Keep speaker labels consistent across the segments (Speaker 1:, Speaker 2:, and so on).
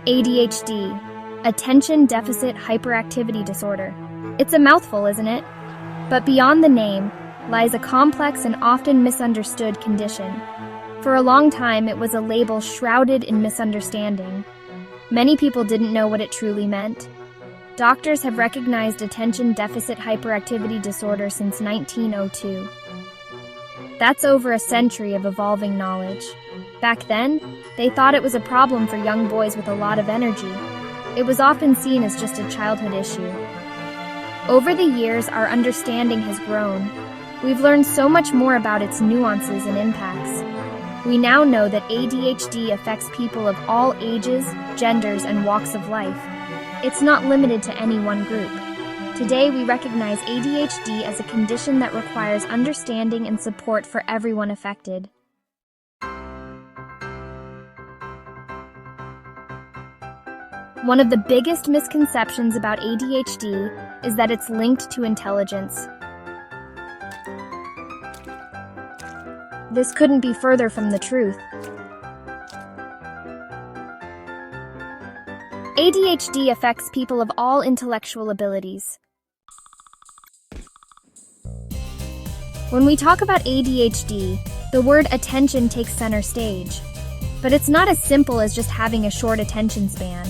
Speaker 1: ADHD, Attention-Deficit-Hyperactivity-Disorder. It's a mouthful, isn't it? But beyond the name lies a complex and often misunderstood condition. For a long time, it was a label shrouded in misunderstanding. Many people didn't know what it truly meant. Doctors have recognized attention-deficit-hyperactivity disorder since 1902. That's over a century of evolving knowledge. Back then, they thought it was a problem for young boys with a lot of energy. It was often seen as just a childhood issue. Over the years, our understanding has grown. We've learned so much more about its nuances and impacts. We now know that ADHD affects people of all ages, genders, and walks of life. It's not limited to any one group. Today, we recognize ADHD as a condition that requires understanding and support for everyone affected. One of the biggest misconceptions about ADHD is that it's linked to intelligence. This couldn't be further from the truth. ADHD affects people of all intellectual abilities. When we talk about ADHD, the word attention takes center stage. But it's not as simple as just having a short attention span.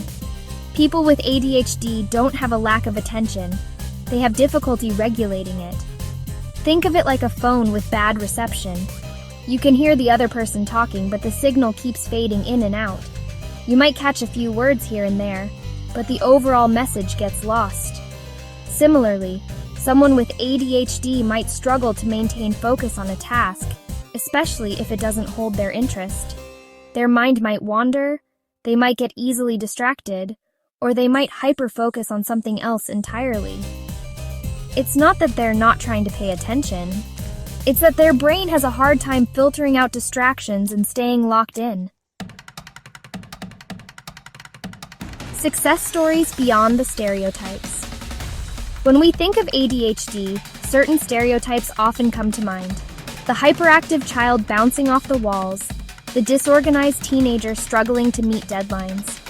Speaker 1: People with ADHD don't have a lack of attention. They have difficulty regulating it. Think of it like a phone with bad reception. You can hear the other person talking, but the signal keeps fading in and out. You might catch a few words here and there, but the overall message gets lost. Similarly, someone with ADHD might struggle to maintain focus on a task, especially if it doesn't hold their interest. Their mind might wander, they might get easily distracted, or they might hyper-focus on something else entirely. It's not that they're not trying to pay attention. It's that their brain has a hard time filtering out distractions and staying locked in. Success stories beyond the stereotypes. When we think of ADHD, certain stereotypes often come to mind. The hyperactive child bouncing off the walls, the disorganized teenager struggling to meet deadlines.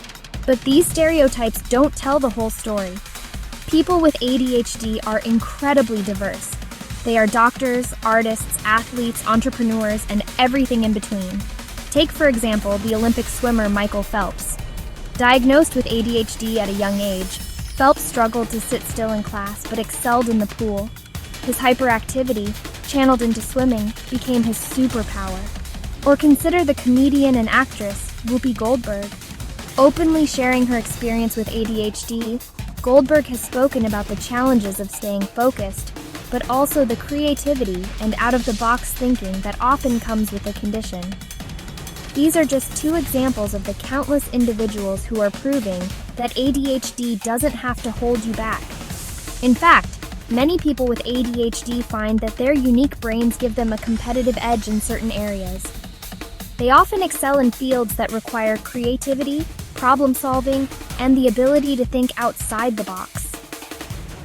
Speaker 1: But these stereotypes don't tell the whole story. People with ADHD are incredibly diverse. They are doctors, artists, athletes, entrepreneurs, and everything in between. Take, for example, the Olympic swimmer Michael Phelps. Diagnosed with ADHD at a young age, Phelps struggled to sit still in class but excelled in the pool. His hyperactivity, channeled into swimming, became his superpower. Or consider the comedian and actress Whoopi Goldberg. Openly sharing her experience with ADHD, Goldberg has spoken about the challenges of staying focused, but also the creativity and out-of-the-box thinking that often comes with the condition. These are just two examples of the countless individuals who are proving that ADHD doesn't have to hold you back. In fact, many people with ADHD find that their unique brains give them a competitive edge in certain areas. They often excel in fields that require creativity, problem-solving, and the ability to think outside the box.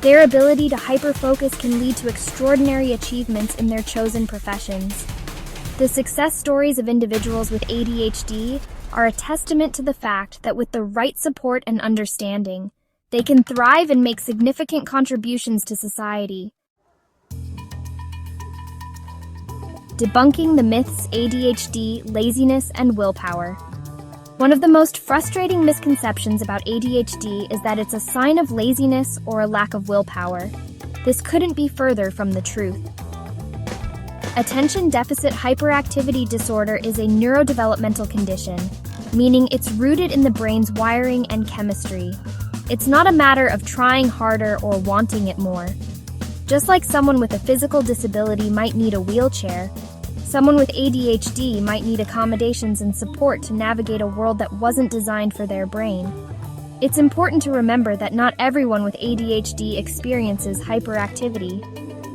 Speaker 1: Their ability to hyper-focus can lead to extraordinary achievements in their chosen professions. The success stories of individuals with ADHD are a testament to the fact that with the right support and understanding, they can thrive and make significant contributions to society. Debunking the myths ADHD, laziness, and willpower. One of the most frustrating misconceptions about ADHD is that it's a sign of laziness or a lack of willpower. This couldn't be further from the truth. Attention-Deficit-Hyperactivity-Disorder is a neurodevelopmental condition, meaning it's rooted in the brain's wiring and chemistry. It's not a matter of trying harder or wanting it more. Just like someone with a physical disability might need a wheelchair, someone with ADHD might need accommodations and support to navigate a world that wasn't designed for their brain. It's important to remember that not everyone with ADHD experiences hyperactivity.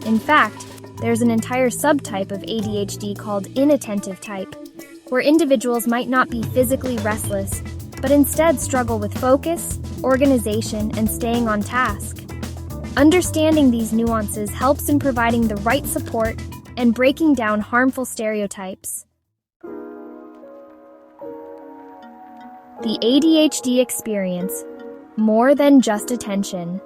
Speaker 1: In fact, there's an entire subtype of ADHD called inattentive type, where individuals might not be physically restless, but instead struggle with focus, organization, and staying on task. Understanding these nuances helps in providing the right support and breaking down harmful stereotypes. The ADHD experience, more than just attention.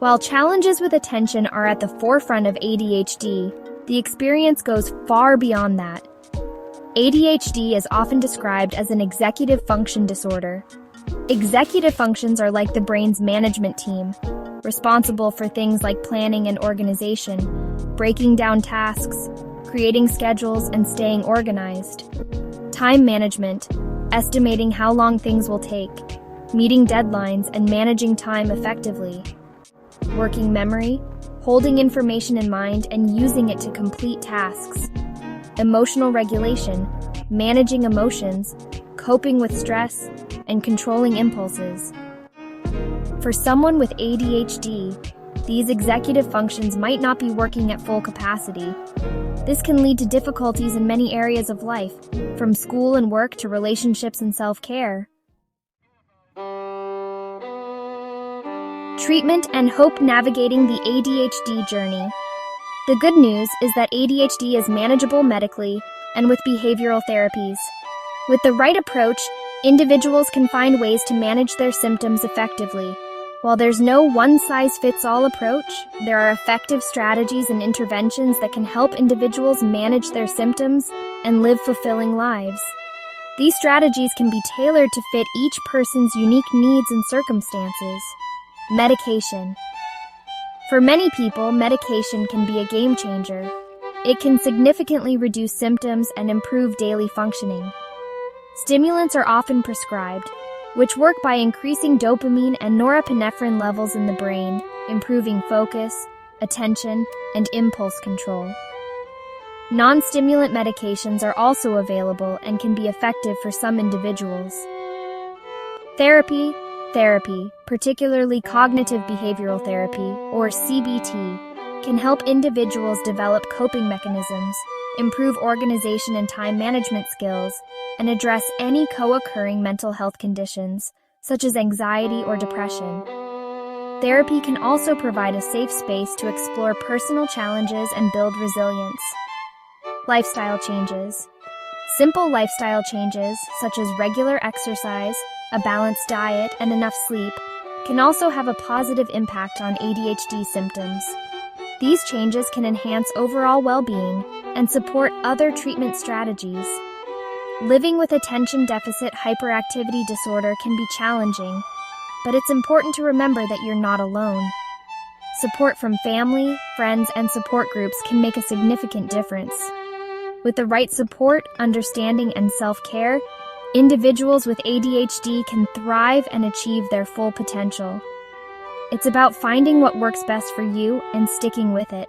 Speaker 1: While challenges with attention are at the forefront of ADHD, the experience goes far beyond that. ADHD is often described as an executive function disorder. Executive functions are like the brain's management team, responsible for things like planning and organization, breaking down tasks, creating schedules, and staying organized. Time management, estimating how long things will take, meeting deadlines, and managing time effectively. Working memory, holding information in mind and using it to complete tasks. Emotional regulation, managing emotions, coping with stress, and controlling impulses. For someone with ADHD, these executive functions might not be working at full capacity. This can lead to difficulties in many areas of life, from school and work to relationships and self-care. Treatment and hope navigating the ADHD journey. The good news is that ADHD is manageable medically and with behavioral therapies. With the right approach, individuals can find ways to manage their symptoms effectively. While there's no one-size-fits-all approach, there are effective strategies and interventions that can help individuals manage their symptoms and live fulfilling lives. These strategies can be tailored to fit each person's unique needs and circumstances. Medication. For many people, medication can be a game changer. It can significantly reduce symptoms and improve daily functioning. Stimulants are often prescribed, which work by increasing dopamine and norepinephrine levels in the brain, improving focus, attention, and impulse control. Non-stimulant medications are also available and can be effective for some individuals. Therapy, particularly cognitive behavioral therapy, or CBT, can help individuals develop coping mechanisms, improve organization and time management skills, and address any co-occurring mental health conditions, such as anxiety or depression. Therapy can also provide a safe space to explore personal challenges and build resilience. Lifestyle changes. Simple lifestyle changes, such as regular exercise, a balanced diet, and enough sleep, can also have a positive impact on ADHD symptoms. These changes can enhance overall well-being and support other treatment strategies. Living with Attention-Deficit-Hyperactivity-Disorder can be challenging, but it's important to remember that you're not alone. Support from family, friends, and support groups can make a significant difference. With the right support, understanding, and self-care, individuals with ADHD can thrive and achieve their full potential. It's about finding what works best for you and sticking with it.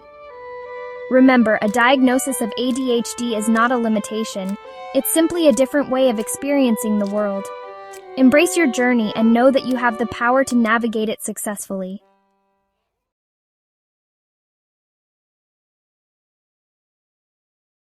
Speaker 1: Remember, a diagnosis of ADHD is not a limitation. It's simply a different way of experiencing the world. Embrace your journey and know that you have the power to navigate it successfully.